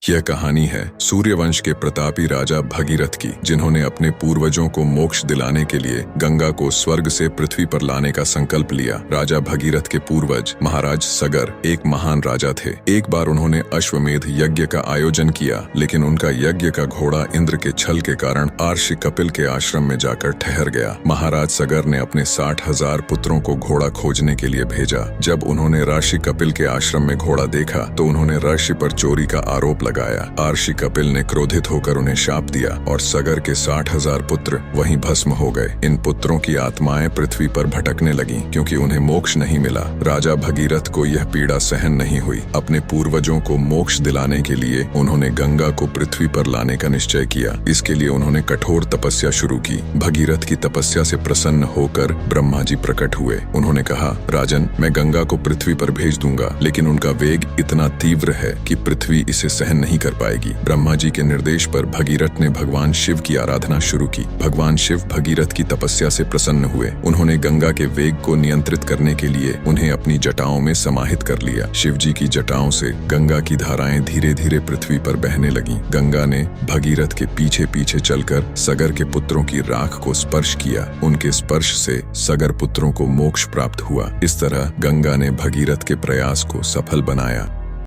यह कहानी है सूर्यवंश के प्रतापी राजा भगीरथ की, जिन्होंने अपने पूर्वजों को मोक्ष दिलाने के लिए गंगा को स्वर्ग से पृथ्वी पर लाने का संकल्प लिया। राजा भगीरथ के पूर्वज महाराज सगर एक महान राजा थे। एक बार उन्होंने अश्वमेध यज्ञ का आयोजन किया, लेकिन उनका यज्ञ का घोड़ा इंद्र के छल के कारण आर्षि कपिल के आश्रम में जाकर ठहर गया। महाराज सगर ने अपने 60,000 पुत्रों को घोड़ा खोजने के लिए भेजा। जब उन्होंने ऋषि कपिल के आश्रम में घोड़ा देखा तो उन्होंने ऋषि पर चोरी का आरोप लगाया। आर्षि कपिल ने क्रोधित होकर उन्हें शाप दिया और सगर के 60,000 पुत्र वहीं भस्म हो गए। इन पुत्रों की आत्माएं पृथ्वी पर भटकने लगीं, क्योंकि उन्हें मोक्ष नहीं मिला। राजा भगीरथ को यह पीड़ा सहन नहीं हुई। अपने पूर्वजों को मोक्ष दिलाने के लिए उन्होंने गंगा को पृथ्वी पर लाने का निश्चय किया। इसके लिए उन्होंने कठोर तपस्या शुरू की। भगीरथ की तपस्या से प्रसन्न होकर ब्रह्मा जी प्रकट हुए। उन्होंने कहा, राजन, मैं गंगा को पृथ्वी पर भेज दूंगा, लेकिन उनका वेग इतना तीव्र है कि पृथ्वी इसे सहन नहीं कर पाएगी। ब्रह्मा जी के निर्देश पर भगीरथ ने भगवान शिव की आराधना शुरू की। भगवान शिव भगीरथ की तपस्या से प्रसन्न हुए। उन्होंने गंगा के वेग को नियंत्रित करने के लिए उन्हें अपनी जटाओं में समाहित कर लिया। शिव जी की जटाओं से गंगा की धाराएं धीरे धीरे पृथ्वी पर बहने लगीं। गंगा ने भगीरथ के पीछे पीछे चलकर सगर के पुत्रों की राख को स्पर्श किया। उनके स्पर्श से सगर पुत्रों को मोक्ष प्राप्त हुआ। इस तरह गंगा ने भगीरथ के प्रयास को सफल बनाया।